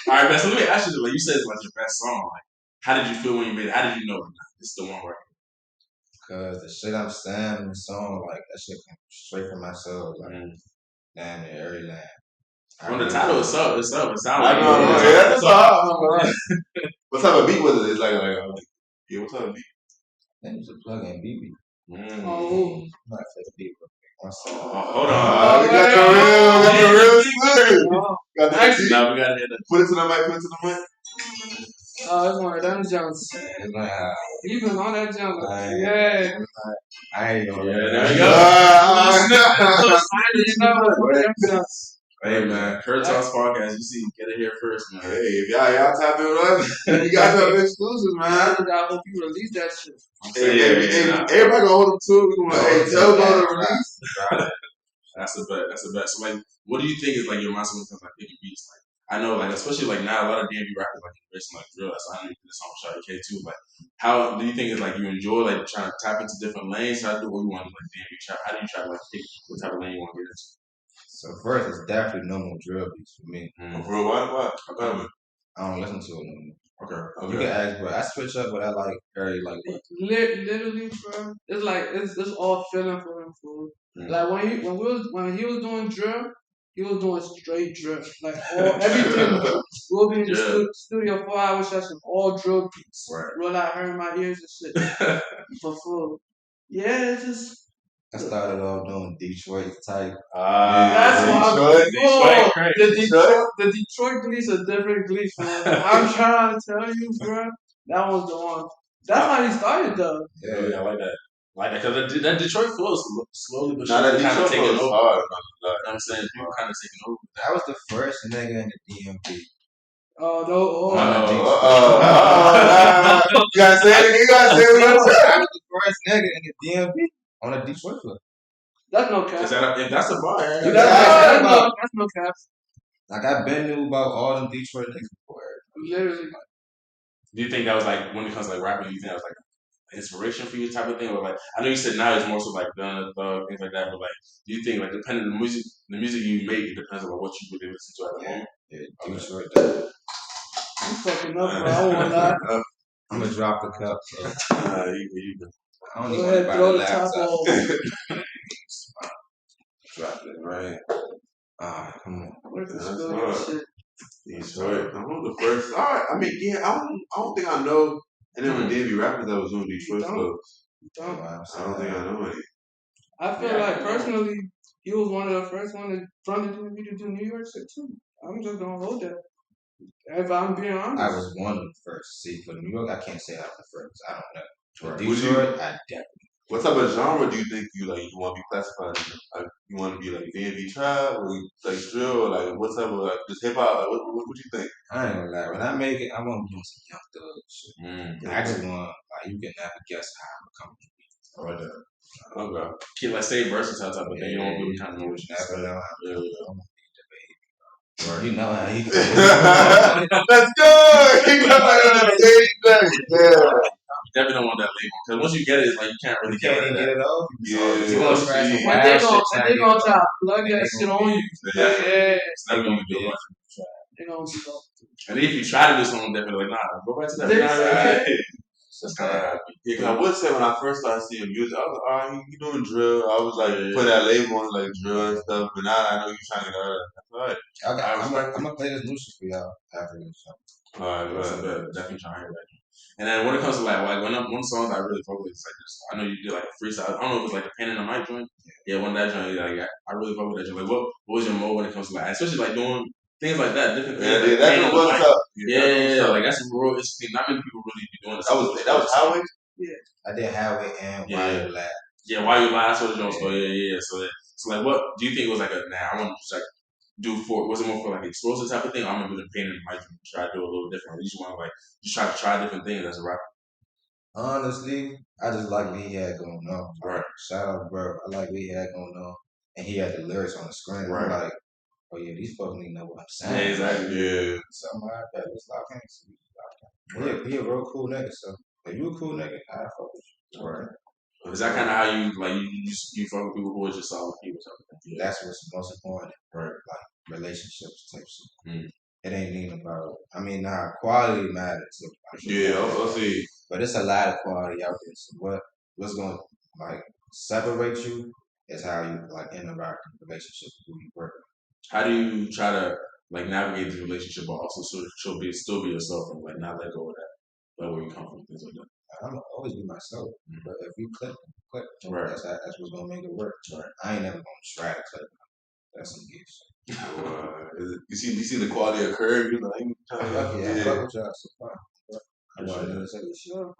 All right, man. So let me ask you, like you said, it's like your best song. Like, how did you feel when you made it? How did you know this is the one right? Cause the shit I'm saying in the song, like that shit comes straight from my soul. Like, damn it, every line. From the title itself, it sounds like that's all. What type of beat was it? It's like yeah, what type of beat? I think it's a plug-in BB. Oh, I'm not for the beat. Hold on. We got the real exclusive. Now we gotta hear that. Put it to the mic. Oh, it's one of them jumps. Even on that jump. Yeah. I ain't know. There you go. Hey man, CurbTalks Podcast. You see, get it here first, man. Hey, if y'all tap in with us, you guys have exclusives, man. I hope you release that shit. Everybody gonna hold them to it. We gonna tell them to release. That's the bet. So like, what do you think is like your mindset when it comes to like picking beats? Like, I know, like especially like now, a lot of DMV rappers like embracing like drill. So I know you did this song with Sha EK too. Like, how do you think it's like you enjoy like trying to tap into different lanes? How do you want to like DMV trap? How do you try to like pick what type of lane you want to get into? So first, it's definitely no more drill beats for me. Bro, why? I don't listen to it no more. Okay. You can ask, bro. I switch up, but I like very like. Literally, bro. It's like it's all feeling for him, fool. Like when he was doing drill, he was doing straight drill. Like everything. We'll be in the studio 4 hour session, all drill beats. Right. Roll out, hurt my ears and shit. For full. Yeah, it's just. I started off doing Detroit type. That's Detroit. The Detroit Gleesh a different Gleesh, man. I'm trying to tell you, bro. That was the one. That's how he started, though. Yeah, I like that. Like that because that Detroit flow is slowly but Nah, that surely kind of Detroit taking was over. hard. You know what I'm saying? People kind of taking over. That was the first nigga in the DMV. Oh, no. You gotta say it. You gotta say it. I was the first nigga in the DMV on a Detroit floor. That's no cap. If that's a bar, That's no cap. Like I've been knew about all them Detroit niggas before. Literally. do you think that was like when it comes to like rapping? Do you think that was like inspiration for you type of thing, or like I know you said now it's more so like gun thug things like that, but like do you think like depending on the music you make, it depends on what you really listen to at the moment? Yeah, Detroit. I'm fucking up, bro. I won't lie. I'm gonna drop the cup. So. You I don't Go even ahead, want throw to the buy top the off. Drop it right. Come on. Where's the That's spill hard. that shit? Detroit. I'm on the first. All right. I mean, yeah. I don't think I know. And then when Davey rappers that was doing Detroit flow, Don't. I don't think I know any. I feel like personally, he was one of the first ones from the DMV to do New York shit too. I'm just gonna hold that. If I'm being honest, I was one of the first. See, for New York, I can't say I was the first. I don't know. For Right. Detroit, I definitely. What type of genre do you think you want to be classified in? Like, you want to be like V&B trap or like drill or like what type of like just hip hop? Like, what you think? I ain't gonna lie. When I make it, I want to be doing some young thug shit. I just want like you can never guess how I'm coming to be. Okay. keep like say versatile type of thing. You don't really kind of know what You you never say. know how Yeah. you know how he Let's go. You know what I'm saying? Yeah. You definitely don't want that label because once you get it, it's like you can't really You can't even get it off. Yeah. You gonna try some and wild they shit. gonna try to plug that shit on you. Yeah. Yeah, It's never gonna be good. they gonna be up. And if you try to do something different, like nah, go back to that. They Nah, say- right. That's kind of happy. Yeah, 'cause I would say when I first started seeing music, I was like, all right, you doing drill. I was like, put that label on like drill and stuff, but now I know you're trying to get out of that. That's all right. I'm gonna play this new shit for y'all after this show. All right, Definitely trying to hear that. And then when it comes to like one song that I really fuck with is like this. I know you did like a freestyle. I don't know if it was like a pen and a mic joint. Yeah, one of that joint. Like I really fuck with that joint. Like what was your mode when it comes to like especially like doing things like that, different things. Yeah, like that's pen and what's mic. up. Yeah, like that's a real interesting. Not many people really be doing this. That was Highway. I did Highway and Why You Laugh. Yeah, why you last for the joint? Yeah. So like, what do you think it was like a? Nah, I want to like do for. Was it more for like explosive type of thing? I'm gonna do the pain and mic and try to do a little different. You just want to like just try different things as a rapper. Honestly, I just like what he had going on. Right. Shout out, bro. I like what he had going on, and he had the lyrics on the screen. Right. I'm like, oh yeah, these folks need to know what I'm saying. Yeah, exactly. Yeah. Something like that. Let's lock in. Yeah, he a real cool nigga. So if you a cool nigga, I fuck with you. Right. Is that kind of how you like you fuck with people who are just solid people? Yeah. That's what's most important. Right. Like relationships type shit. It ain't even about. I mean, quality matters. Yeah, I'll see. But it's a lot of quality out there. So what's going to like separate you is how you like interact in the relationship with who you work with. How do you try to like navigate the relationship, but also still be yourself and like not let go of that, like where you come from, things like that. I'm gonna always be myself, but if you click, right. That's what's gonna make it work. Right. I ain't never gonna try to click. That's some good shit. You see the quality of curve. You know, I ain't trying to. Fuck with y'all so far. Sure.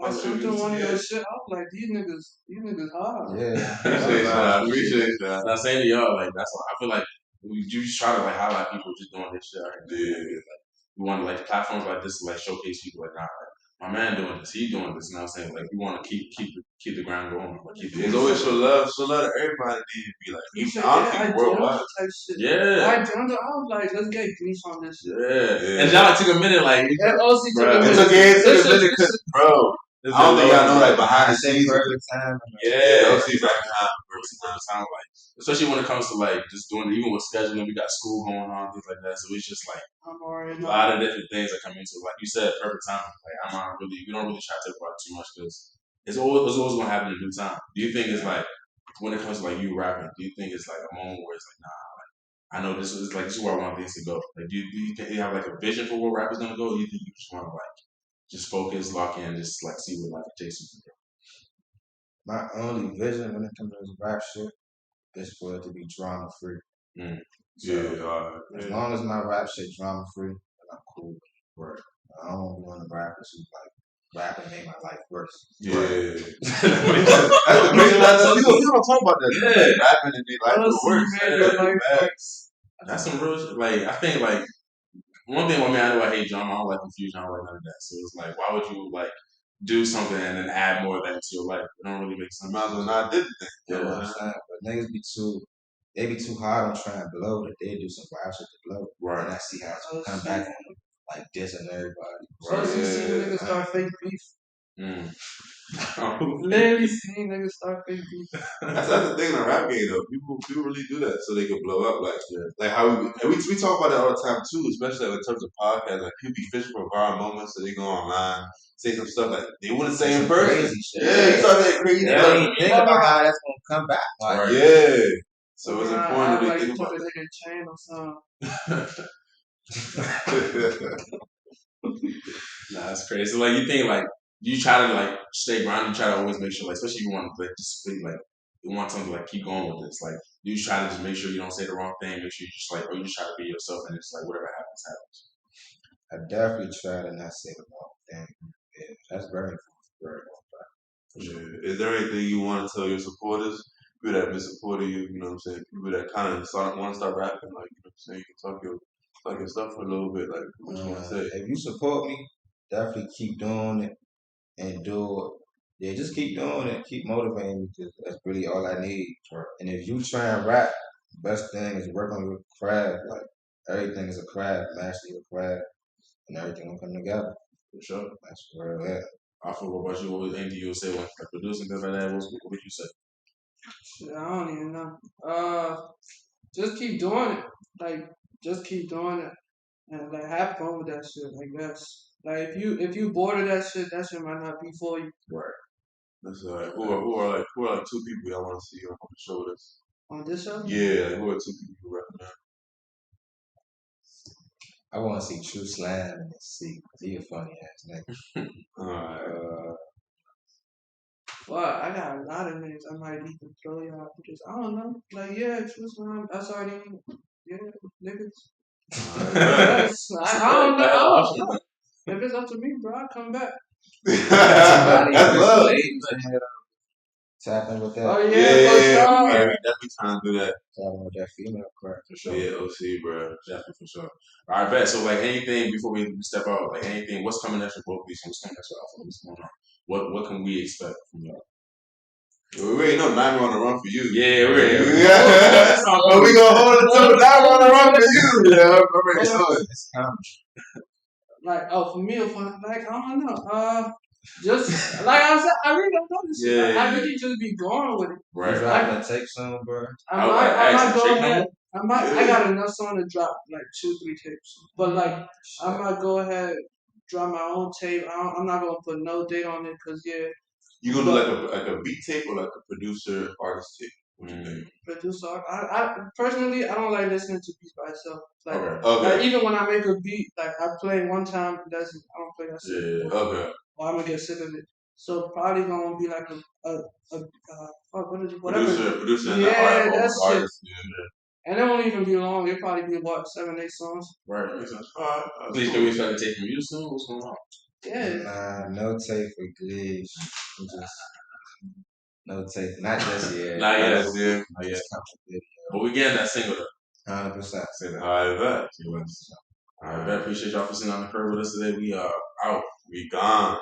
I listened to one of your shit. I was like, these niggas hard. Yeah. Appreciate that. And I say to y'all, like that's why I feel like we just try to like highlight people just doing this shit. Right? Yeah. Like, we want to like platforms like this to like showcase people like, nah, like, my man doing this, he doing this. You know what I'm saying? Like we want to keep the ground going. Like, There's always show love to everybody. Need to be like, I worldwide. Yeah. I was like, let's get Gleesh on this shit. Yeah. And y'all like took a minute, like that OC took a minute. It took a minute, cause bro. I don't think y'all know like behind the scenes. Perfect time. Yeah, perfect time. Like, especially when it comes to like just doing even with scheduling, we got school going on, things like that. So it's just like a lot of different things that come into it. Like you said, perfect time. Like we don't really try to talk about it too much because it's always gonna happen in due time. Do you think it's like when it comes to like you rapping? Do you think it's like a moment where it's like like I know this is where I want things to go. Like do you think you have like a vision for where rap is gonna go? Or do you think you just want to like just focus, lock in, just like see where life takes you? My only vision when it comes to this rap shit is for it to be drama free. So, as long as my rap shit drama free, then I'm cool. Right. I don't want to rappers who like rapping made my life worse. Yeah. That's the crazy thing. You don't talk about that. Yeah. Rapping and made life worse. That's some real shit. Like, I think, like, one thing, I know I hate drama. I don't like confusion. I don't like none of that. So it's like, why would you, like, do something and then add more of that into your life? It don't really make sense. Might as well not did the thing. You know what I'm saying? But niggas be too hard on trying to blow that they do some wild shit to blow. Right. And I see how it's come back on them, like dissing everybody. Plus, you see niggas start fake beef. Literally seeing niggas start fake beef. That's the thing in the rap game though. People really do that so they can blow up. Like how we talk about that all the time too, especially in terms of podcasts. Like people be fishing for viral moments, so they go online, say some stuff like they wouldn't say in person. Crazy shit. Yeah, you start that crazy. They don't even think about how that's gonna come back. Like, yeah. So it's important that they think about that. that. Like a chain or something. Nah, that's crazy. So, like, you think, like, you try to, like, stay grounded, you try to always make sure, like, especially if you want to, like, just speak, like, you want something to, like, keep going with this. Like, you try to just make sure you don't say the wrong thing, make sure you just, like, or you just try to be yourself, and it's, like, whatever happens, happens. I definitely try to not say the wrong thing. Yeah, that's very important. Yeah. Is there anything you want to tell your supporters? People that have been supporting you, you know what I'm saying? People that kind of want to start rapping, like, you know what I'm saying? You can talk your stuff for a little bit, like, what you want to say? If you support me, definitely keep doing it and do it. Yeah, just keep doing it. Keep motivating me because that's really all I need. And if you try and rap, the best thing is work on your craft. Like, everything is a craft. Master your craft, and everything will come together. For sure. That's where it is. I feel what about you? What would you say when like, producing things like that? What would you say? Shit, I don't even know. Just keep doing it. Like, just keep doing it, and like have fun with that shit. Like that's like if you bored of that shit might not be for you. Right. That's right. Who are like two people y'all want to see on the show with us? On this show? Yeah, who are two people you recommend? I want to see True Slam and see. He a funny ass nigga. Alright. Well, I got a lot of names I might even throw y'all because I don't know. Like, yeah, True Slam, that's already, yeah, niggas. I don't know. If it's up to me, bro, I'll come back. That's love. Tapping with that. Oh, yeah, for sure. We definitely trying to do that. Tapping with that female crack. For sure. Yeah, OC, bro. Definitely, for sure. All right, bet. So, like, anything before we step out, like, anything, what's coming next for BoGleesh? What's coming next for Alpha? What's going on? What can we expect from y'all? We already know Nine on the run for you. Yeah, we're But we gonna hold it to Nine on the run for you. Yeah, I'm already know it. It's coming. Like, oh, for me, or for, like, I don't know. Just, like I said, I really don't know this shit. I really just be going with it. Right. You dropping a tape soon, bro? I might go ahead. I got enough song to drop, like, 2-3 tapes. But, like, I might go ahead, drop my own tape. I'm not going to put no date on it because, yeah. You gonna do like a beat tape or like a producer artist tape? What you think? Producer. I personally, I don't like listening to beats by itself. Like, okay. Like, even when I make a beat, like I play one time, I don't play that shit. Yeah. Okay. Or I'm gonna get sick of it. So probably gonna be like whatever. Producer. Yeah, that's shit. Artist. Yeah. And it won't even be long. It'll probably be what 7-8 songs. Right. Makes sense. All right. Please, can we expect to take from you soon? What's going on? Yeah. No tape for Gleesh. No tape. Not just yet. Not yet. Not yet. But we getting that single though. 100%. Say that. I bet. All right, bet. Appreciate y'all for sitting on the curb with us today. We are out. We gone.